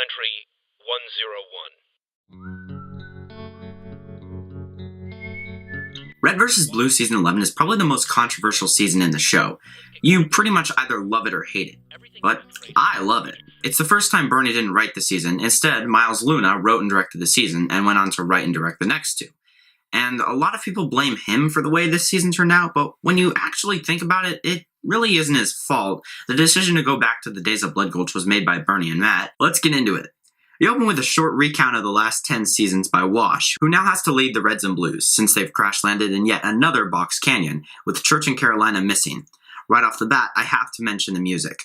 Entry 101. Red vs. Blue Season 11 is probably the most controversial season in the show. You pretty much either love it or hate it. But I love it. It's the first time Bernie didn't write the season. Instead, Miles Luna wrote and directed the season and went on to write and direct the next two. And a lot of people blame him for the way this season turned out, but when you actually think about it, it really isn't his fault. The decision to go back to the days of Blood Gulch was made by Bernie and Matt. Let's get into it. We open with a short recount of the last 10 seasons by Wash, who now has to lead the Reds and Blues, since they've crash-landed in yet another box canyon, with Church and Carolina missing. Right off the bat, I have to mention the music.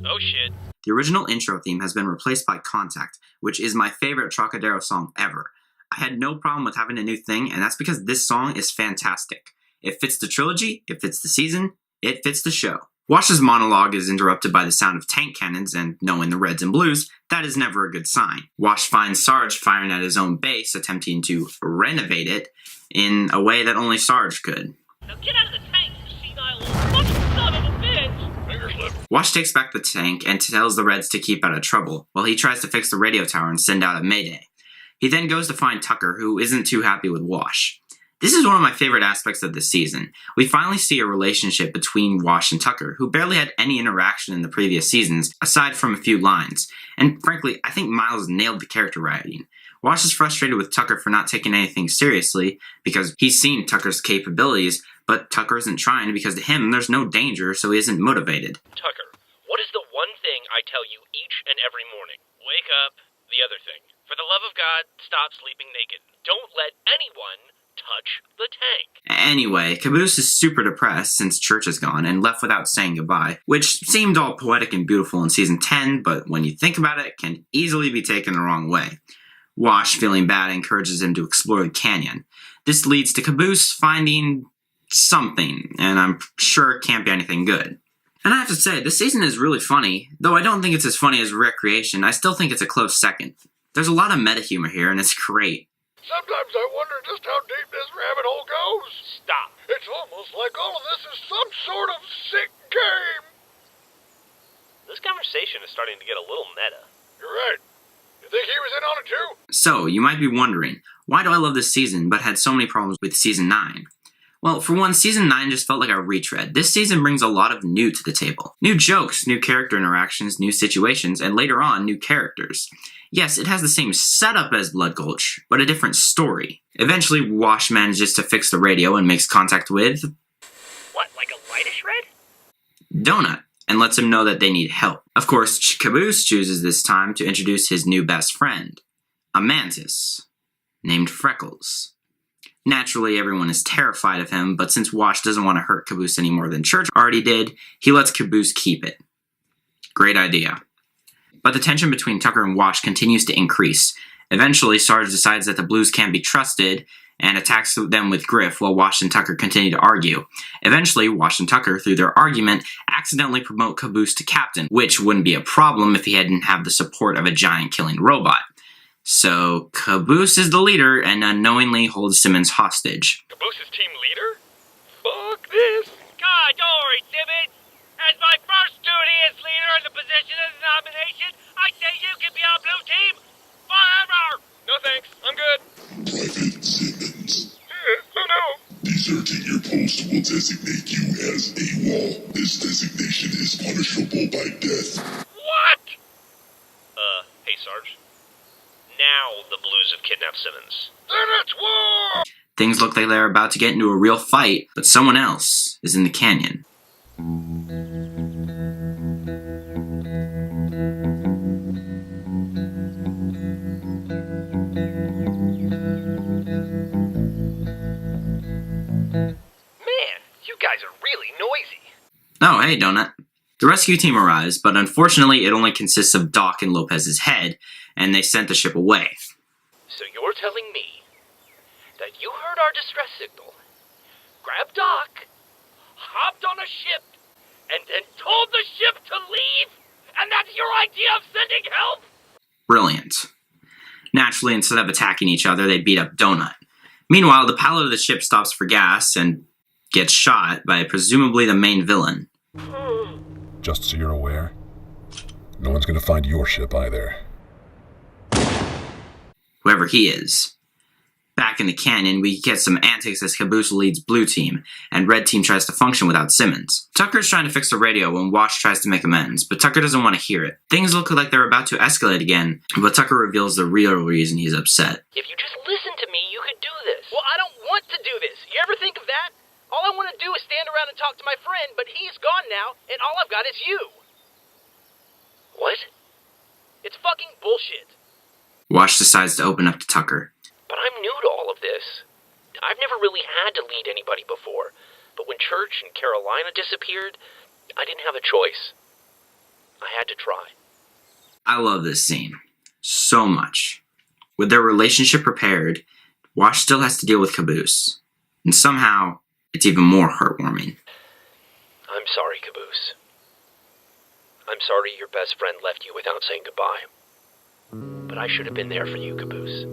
Oh shit. The original intro theme has been replaced by Contact, which is my favorite Trocadero song ever. I had no problem with having a new thing, and that's because this song is fantastic. It fits the trilogy, it fits the season, it fits the show. Wash's monologue is interrupted by the sound of tank cannons, and knowing the Reds and Blues, that is never a good sign. Wash finds Sarge firing at his own base, attempting to renovate it in a way that only Sarge could. Now get out of the tank, you senile fucking son of a bitch! Finger slip. Wash takes back the tank and tells the Reds to keep out of trouble, while he tries to fix the radio tower and send out a mayday. He then goes to find Tucker, who isn't too happy with Wash. This is one of my favorite aspects of this season. We finally see a relationship between Wash and Tucker, who barely had any interaction in the previous seasons, aside from a few lines. And frankly, I think Miles nailed the character writing. Wash is frustrated with Tucker for not taking anything seriously, because he's seen Tucker's capabilities, but Tucker isn't trying because to him there's no danger, so he isn't motivated. Tucker, what is the one thing I tell you each and every morning? Wake up. The other thing. For the love of God, stop sleeping naked. Don't let anyone touch the tank. Anyway, Caboose is super depressed since Church is gone and left without saying goodbye, which seemed all poetic and beautiful in Season 10, but when you think about it, can easily be taken the wrong way. Wash, feeling bad, encourages him to explore the canyon. This leads to Caboose finding something, and I'm sure it can't be anything good. And I have to say, this season is really funny. Though I don't think it's as funny as Recreation, I still think it's a close second. There's a lot of meta-humor here, and it's great. Sometimes I wonder just how deep this rabbit hole goes. Stop. It's almost like all of this is some sort of sick game. This conversation is starting to get a little meta. You're right. You think he was in on it too? So, you might be wondering, why do I love this season but had so many problems with Season 9? Well, for one, Season 9 just felt like a retread. This season brings a lot of new to the table. New jokes, new character interactions, new situations, and later on, new characters. Yes, it has the same setup as Blood Gulch, but a different story. Eventually, Wash manages to fix the radio and makes contact with... What, like a whitish red? Donut, and lets him know that they need help. Of course, Caboose chooses this time to introduce his new best friend, a mantis, named Freckles. Naturally, everyone is terrified of him, but since Wash doesn't want to hurt Caboose any more than Church already did, he lets Caboose keep it. Great idea. But the tension between Tucker and Wash continues to increase. Eventually, Sarge decides that the Blues can't be trusted and attacks them with Griff while Wash and Tucker continue to argue. Eventually, Wash and Tucker, through their argument, accidentally promote Caboose to captain, which wouldn't be a problem if he hadn't have the support of a giant killing robot. So, Caboose is the leader and unknowingly holds Simmons hostage. Caboose's team leader? Fuck this. God, don't worry, Simmons. As my first duty as leader in the position of the nomination, I say you can be on Blue Team forever! No thanks. I'm good. Private Simmons. Oh no. Deserting your post will designate you as AWOL. This designation is punishable by death. What? Hey, Sarge. Now the Blues have kidnapped Simmons. Then it's war! Things look like they're about to get into a real fight, but someone else is in the canyon. Man, you guys are really noisy. Oh, hey, Donut. The rescue team arrives, but unfortunately it only consists of Doc and Lopez's head, and they sent the ship away. So you're telling me that you heard our distress signal, grabbed Doc, hopped on a ship, and then told the ship to leave? And that's your idea of sending help? Brilliant. Naturally, instead of attacking each other, they beat up Donut. Meanwhile, the pilot of the ship stops for gas and gets shot by presumably the main villain. Just so you're aware, no one's gonna find your ship either. Whoever he is. Back in the canyon, we get some antics as Caboose leads Blue Team, and Red Team tries to function without Simmons. Tucker's trying to fix the radio when Wash tries to make amends, but Tucker doesn't want to hear it. Things look like they're about to escalate again, but Tucker reveals the real reason he's upset. If you just listen to me, you could do this. Well, I don't want to do this. You ever think of that? All I want to do is stand around and talk to my friend, but he's gone now, and all I've got is you. What? It's fucking bullshit. Wash decides to open up to Tucker. But I'm new to all of this. I've never really had to lead anybody before. But when Church and Carolina disappeared, I didn't have a choice. I had to try. I love this scene. So much. With their relationship repaired, Wash still has to deal with Caboose. And somehow, it's even more heartwarming. I'm sorry, Caboose. I'm sorry your best friend left you without saying goodbye. But I should have been there for you, Caboose.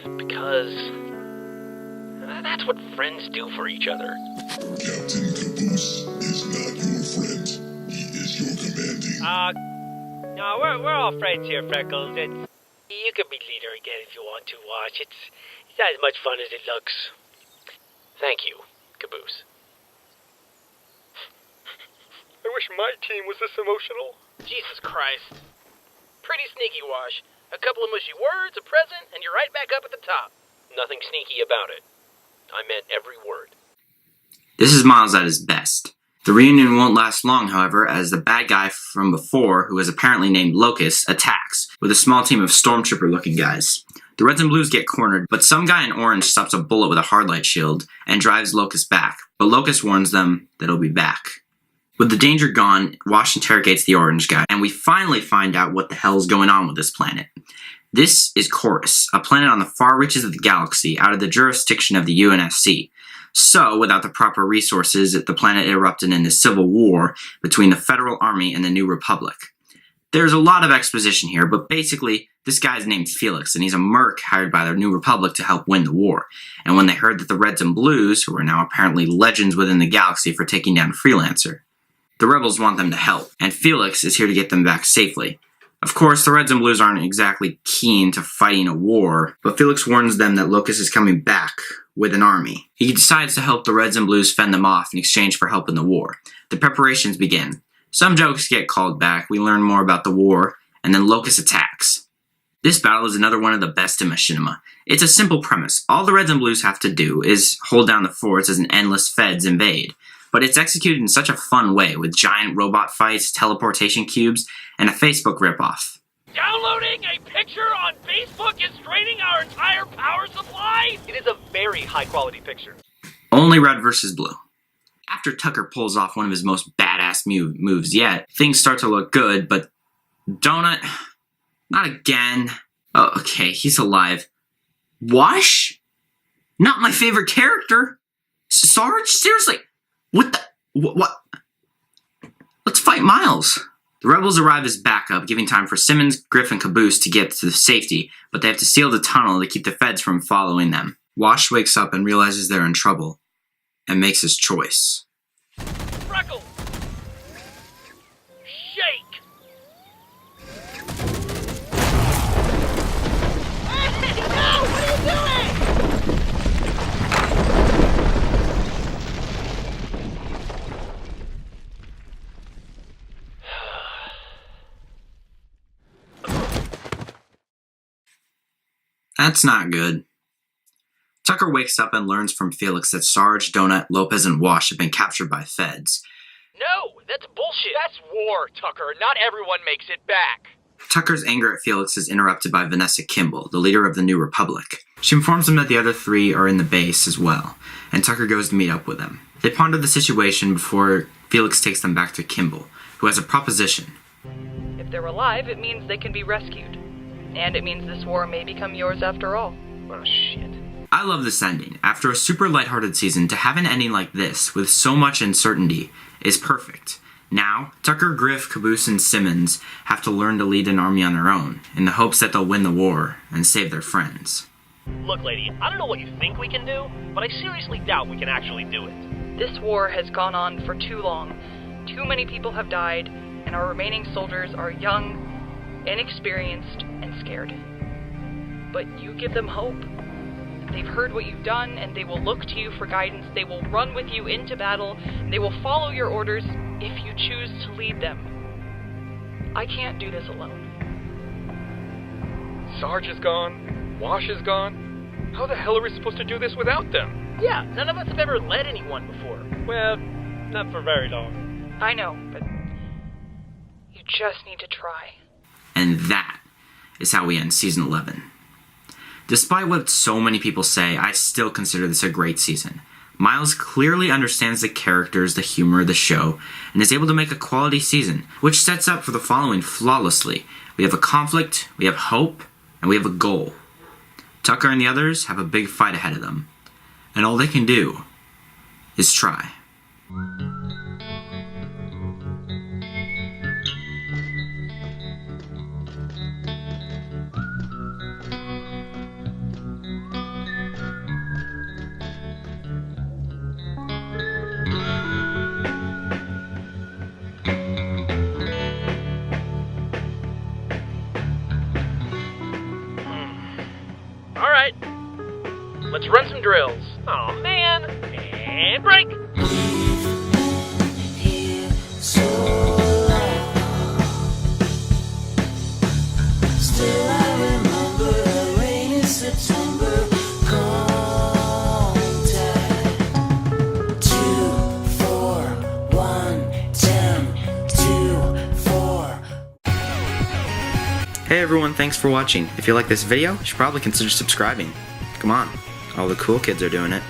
Because that's what friends do for each other. Captain Caboose is not your friend. He is your commanding. No, we're all friends here, Freckles. You can be leader again if you want to, Wash. It's not as much fun as it looks. Thank you, Caboose. I wish my team was this emotional. Jesus Christ. Pretty sneaky, Wash. A couple of mushy words, a present, and you're right back up at the top. Nothing sneaky about it. I meant every word. This is Miles at his best. The reunion won't last long, however, as the bad guy from before, who is apparently named Locust, attacks, with a small team of stormtrooper-looking guys. The Reds and Blues get cornered, but some guy in orange stops a bullet with a hardlight shield and drives Locust back, but Locust warns them that he'll be back. With the danger gone, Wash interrogates the orange guy, and we finally find out what the hell's going on with this planet. This is Chorus, a planet on the far reaches of the galaxy, out of the jurisdiction of the UNSC. So, without the proper resources, the planet erupted in a civil war between the Federal Army and the New Republic. There's a lot of exposition here, but basically, this guy's named Felix, and he's a merc hired by the New Republic to help win the war. And when they heard that the Reds and Blues, who are now apparently legends within the galaxy for taking down Freelancer, the rebels want them to help, and Felix is here to get them back safely. Of course, the Reds and Blues aren't exactly keen to fighting a war, but Felix warns them that Locust is coming back with an army. He decides to help the Reds and Blues fend them off in exchange for help in the war. The preparations begin. Some jokes get called back, we learn more about the war, and then Locust attacks. This battle is another one of the best in machinima. It's a simple premise. All the Reds and Blues have to do is hold down the forts as an endless feds invade. But it's executed in such a fun way, with giant robot fights, teleportation cubes, and a Facebook ripoff. Downloading a picture on Facebook is draining our entire power supply? It is a very high-quality picture. Only red versus blue. After Tucker pulls off one of his most badass moves yet, things start to look good, but Donut... Not again. Oh, okay, he's alive. Wash? Not my favorite character. Sarge? Seriously? What the... What? Let's fight Miles. The rebels arrive as backup, giving time for Simmons, Griff, and Caboose to get to safety, but they have to seal the tunnel to keep the feds from following them. Wash wakes up and realizes they're in trouble, and makes his choice. Freckles! Shake! Hey, no! What are you doing? That's not good. Tucker wakes up and learns from Felix that Sarge, Donut, Lopez, and Wash have been captured by feds. No, that's bullshit. That's war, Tucker. Not everyone makes it back. Tucker's anger at Felix is interrupted by Vanessa Kimball, the leader of the New Republic. She informs him that the other three are in the base as well, and Tucker goes to meet up with them. They ponder the situation before Felix takes them back to Kimball, who has a proposition. If they're alive, it means they can be rescued. And it means this war may become yours after all. Oh, shit. I love this ending. After a super lighthearted season, to have an ending like this, with so much uncertainty, is perfect. Now, Tucker, Griff, Caboose, and Simmons have to learn to lead an army on their own, in the hopes that they'll win the war and save their friends. Look, lady, I don't know what you think we can do, but I seriously doubt we can actually do it. This war has gone on for too long. Too many people have died, and our remaining soldiers are young, inexperienced, and scared. But you give them hope. They've heard what you've done, and they will look to you for guidance. They will run with you into battle, and they will follow your orders if you choose to lead them. I can't do this alone. Sarge is gone. Wash is gone. How the hell are we supposed to do this without them? Yeah, none of us have ever led anyone before. Well, not for very long. I know, but you just need to try. And that is how we end Season 11. Despite what so many people say, I still consider this a great season. Miles clearly understands the characters, the humor of the show, and is able to make a quality season, which sets up for the following flawlessly. We have a conflict, we have hope, and we have a goal. Tucker and the others have a big fight ahead of them, and all they can do is try. Alright, let's run some drills. Aw, man. And break! Hey everyone, thanks for watching. If you like this video, you should probably consider subscribing. Come on, all the cool kids are doing it.